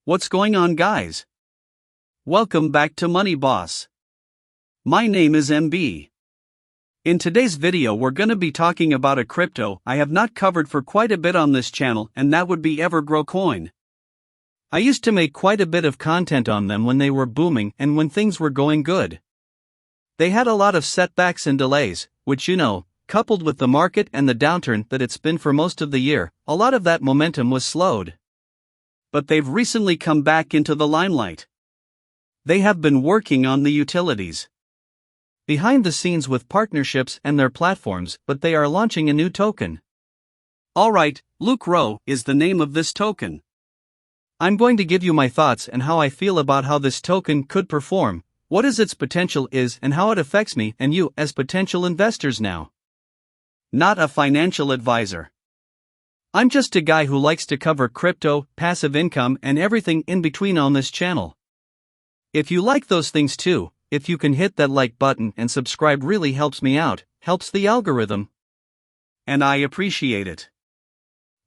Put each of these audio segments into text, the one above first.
What's going on, guys? Welcome back to Money Boss. My name is MB. In today's video we're gonna be talking about a crypto I have not covered for quite a bit on this channel, and that would be Evergrow coin. I used to make quite a bit of content on them when they were booming and when things were going good. They had a lot of setbacks and delays, which coupled with the market and the downturn that it's been for most of the year, a lot of that momentum was slowed. But they've recently come back into the limelight. They have been working on the utilities behind the scenes with partnerships and their platforms, but they are launching a new token. Alright, Evergrow is the name of this token. I'm going to give you my thoughts and how I feel about how this token could perform, what its potential is, and how it affects me and you as potential investors now. Not a financial advisor. I'm just a guy who likes to cover crypto, passive income, and everything in between on this channel. If you like those things too, if you can hit that like button and subscribe, really helps me out, helps the algorithm. And I appreciate it.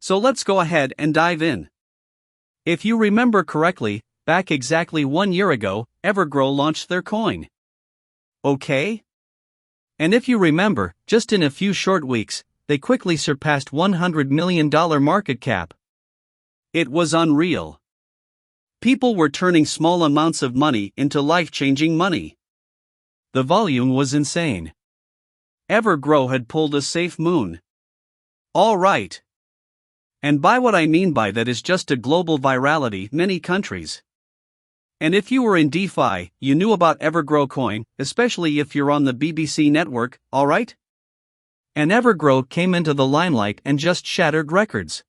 So let's go ahead and dive in. If you remember correctly, back exactly 1 year ago, Evergrow launched their coin. Okay? And if you remember, just in a few short weeks, they quickly surpassed $100 million market cap. It was unreal. People were turning small amounts of money into life-changing money. The volume was insane. Evergrow had pulled a safe moon. All right. And by what I mean by that is just a global virality, many countries. And if you were in DeFi, you knew about Evergrow coin, especially if you're on the BBC network, alright? And Evergrow came into the limelight and just shattered records.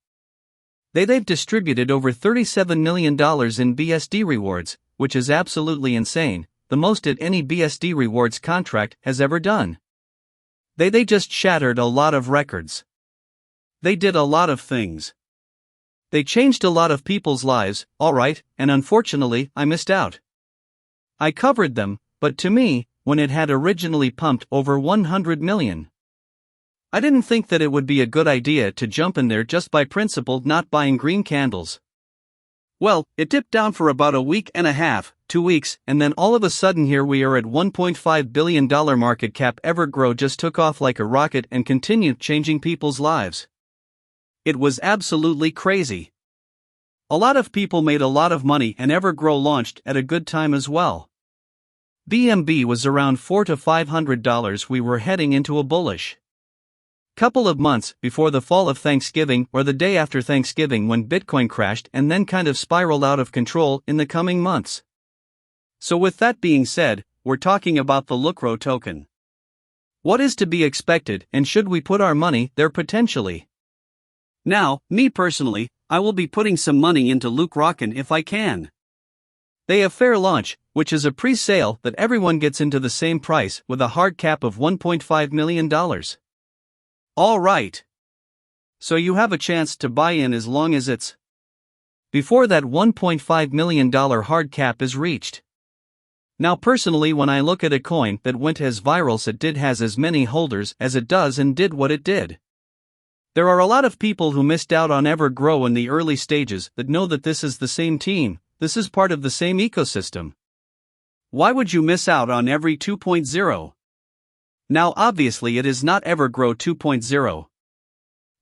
They've distributed over $37 million in BSD rewards, which is absolutely insane, the most that any BSD rewards contract has ever done. They just shattered a lot of records. They did a lot of things. They changed a lot of people's lives, alright, and unfortunately, I missed out. I covered them, but to me, when it had originally pumped over 100 million. I didn't think that it would be a good idea to jump in there just by principle, not buying green candles. Well, it dipped down for about a week and a half, 2 weeks, and then all of a sudden here we are at $1.5 billion market cap. Evergrow just took off like a rocket and continued changing people's lives. It was absolutely crazy. A lot of people made a lot of money, and Evergrow launched at a good time as well. BNB was around $400 to $500. We were heading into a bullish couple of months before the fall of Thanksgiving, or the day after Thanksgiving, when Bitcoin crashed and then kind of spiraled out of control in the coming months. So with that being said, we're talking about the Evergrow token. What is to be expected, and should we put our money there potentially? Now, me personally, I will be putting some money into Evergrow if I can. They have fair launch, which is a pre-sale that everyone gets into the same price with a hard cap of $1.5 million. Alright. So you have a chance to buy in as long as it's before that $1.5 million hard cap is reached. Now personally, when I look at a coin that went as viral as it did, has as many holders as it does, and did what it did, there are a lot of people who missed out on Evergrow in the early stages that know that this is the same team, this is part of the same ecosystem. Why would you miss out on every 2.0? Now obviously it is not Evergrow 2.0.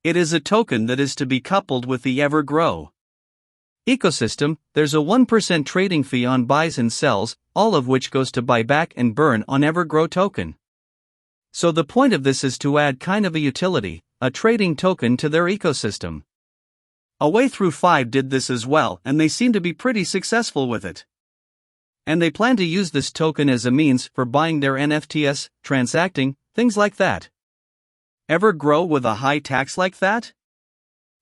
It is a token that is to be coupled with the Evergrow ecosystem. There's a 1% trading fee on buys and sells, all of which goes to buy back and burn on Evergrow token. So the point of this is to add kind of a utility, a trading token to their ecosystem. Away through 5 did this as well, and they seem to be pretty successful with it. And they plan to use this token as a means for buying their NFTs, transacting, things like that. Evergrow with a high tax like that?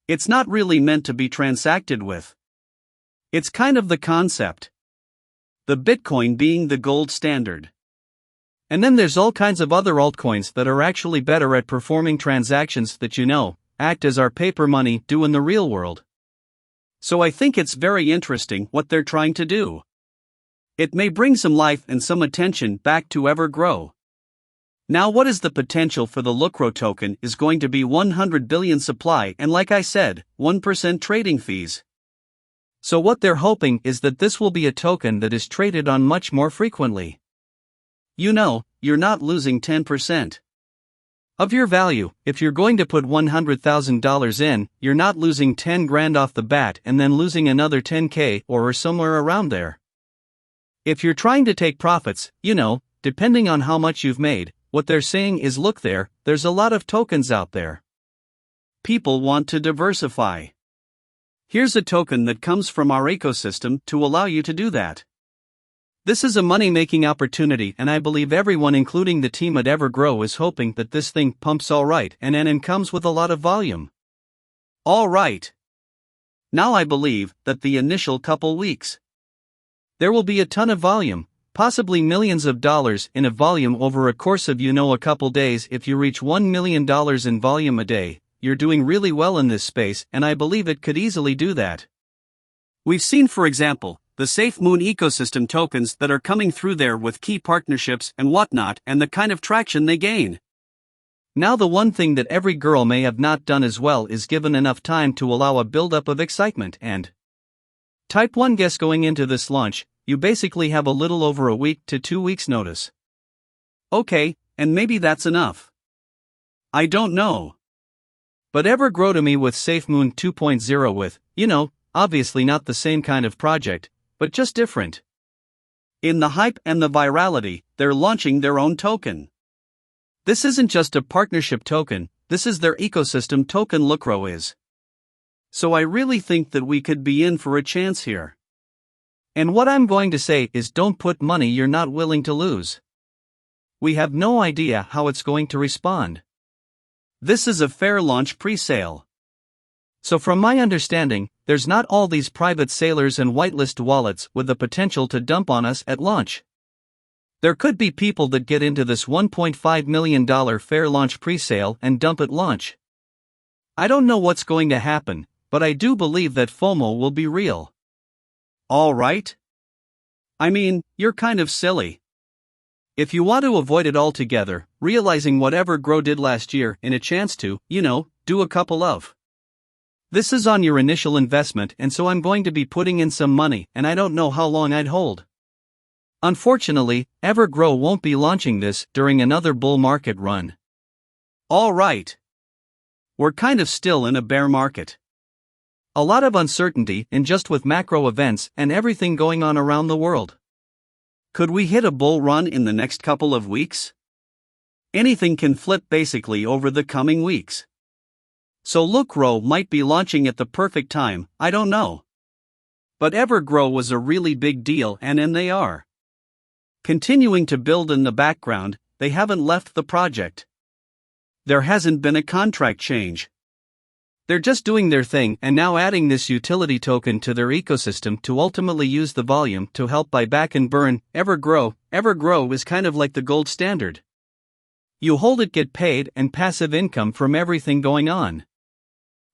It's not really meant to be transacted with. It's kind of the concept. The Bitcoin being the gold standard. And then there's all kinds of other altcoins that are actually better at performing transactions that act as our paper money do in the real world. So I think it's very interesting what they're trying to do. It may bring some life and some attention back to Evergrow. Now what is the potential for the Evergrow token is going to be 100 billion supply, and like I said, 1% trading fees. So what they're hoping is that this will be a token that is traded on much more frequently. You know, you're not losing 10% of your value. If you're going to put $100,000 in, you're not losing 10 grand off the bat and then losing another 10k or somewhere around there. If you're trying to take profits, you know, depending on how much you've made, what they're saying is look there's a lot of tokens out there. People want to diversify. Here's a token that comes from our ecosystem to allow you to do that. This is a money-making opportunity, and I believe everyone, including the team at Evergrow, is hoping that this thing pumps alright and comes with a lot of volume. Alright. Now I believe that the initial couple weeks, there will be a ton of volume, possibly millions of dollars in a volume over a course of a couple days. If you reach $1 million in volume a day, you're doing really well in this space, and I believe it could easily do that. We've seen, for example, the SafeMoon ecosystem tokens that are coming through there with key partnerships and whatnot, and the kind of traction they gain. Now the one thing that every girl may have not done as well is given enough time to allow a buildup of excitement and type 1 guess going into this launch. You basically have a little over a week to 2 weeks notice. Okay, and maybe that's enough. I don't know. But Evergrow to me with SafeMoon 2.0 with, obviously not the same kind of project, but just different. In the hype and the virality, they're launching their own token. This isn't just a partnership token, this is their ecosystem token. Evergrow is. So I really think that we could be in for a chance here. And what I'm going to say is don't put money you're not willing to lose. We have no idea how it's going to respond. This is a fair launch pre-sale. So from my understanding, there's not all these private sailors and whitelist wallets with the potential to dump on us at launch. There could be people that get into this $1.5 million fair launch pre-sale and dump at launch. I don't know what's going to happen, but I do believe that FOMO will be real. Alright? I mean, you're kind of silly. If you want to avoid it altogether, realizing what Evergrow did last year in a chance to, do a couple of. This is on your initial investment, and so I'm going to be putting in some money, and I don't know how long I'd hold. Unfortunately, Evergrow won't be launching this during another bull market run. Alright. We're kind of still in a bear market. A lot of uncertainty, and just with macro events and everything going on around the world. Could we hit a bull run in the next couple of weeks? Anything can flip basically over the coming weeks. So Evergrow might be launching at the perfect time, I don't know. But Evergrow was a really big deal, and they are continuing to build in the background. They haven't left the project. There hasn't been a contract change. They're just doing their thing and now adding this utility token to their ecosystem to ultimately use the volume to help buy back and burn. Evergrow is kind of like the gold standard. You hold it, get paid, and passive income from everything going on.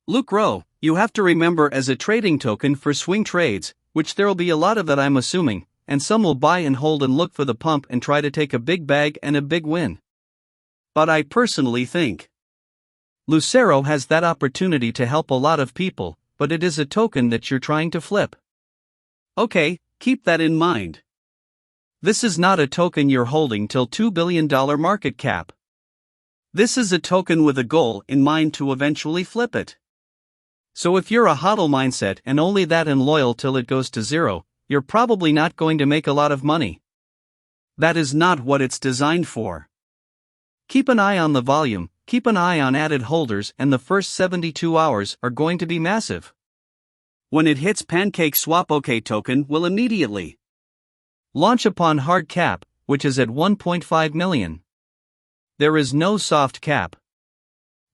Evergrow, you have to remember, as a trading token for swing trades, which there'll be a lot of that I'm assuming, and some will buy and hold and look for the pump and try to take a big bag and a big win. But I personally think Lucero has that opportunity to help a lot of people, but it is a token that you're trying to flip. Okay, keep that in mind. This is not a token you're holding till $2 billion market cap. This is a token with a goal in mind to eventually flip it. So if you're a hodl mindset and only that and loyal till it goes to zero, you're probably not going to make a lot of money. That is not what it's designed for. Keep an eye on the volume, keep an eye on added holders, and the first 72 hours are going to be massive. When it hits PancakeSwap, OK token will immediately launch upon hard cap, which is at 1.5 million. There is no soft cap.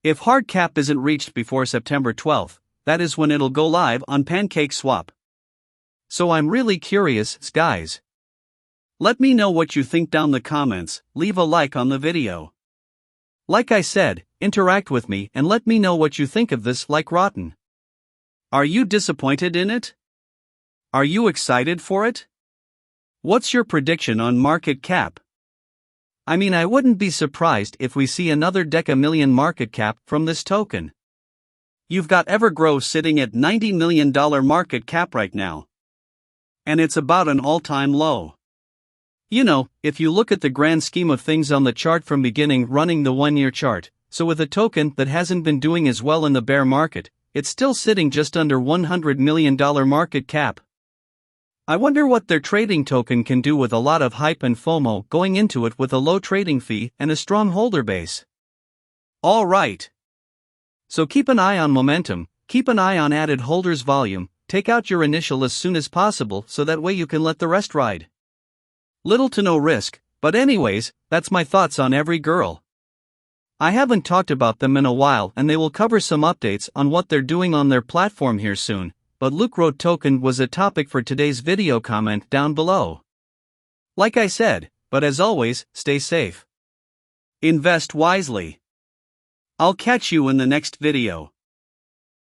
If hard cap isn't reached before September 12th, that is when it'll go live on PancakeSwap. So I'm really curious, guys. Let me know what you think down the comments, leave a like on the video. Like I said, interact with me and let me know what you think of this like rotten. Are you disappointed in it? Are you excited for it? What's your prediction on market cap? I mean, I wouldn't be surprised if we see another $10 million market cap from this token. You've got Evergrow sitting at $90 million market cap right now. And it's about an all-time low. You know, if you look at the grand scheme of things on the chart from beginning running the 1-year chart, so with a token that hasn't been doing as well in the bear market, it's still sitting just under $100 million market cap. I wonder what their trading token can do with a lot of hype and FOMO going into it with a low trading fee and a strong holder base. Alright. So keep an eye on momentum, keep an eye on added holders volume, take out your initial as soon as possible so that way you can let the rest ride. Little to no risk, but anyways, that's my thoughts on Evergrow. I haven't talked about them in a while and they will cover some updates on what they're doing on their platform here soon, but Evergrow token was a topic for today's video. Comment down below. Like I said, but as always, stay safe. Invest wisely. I'll catch you in the next video.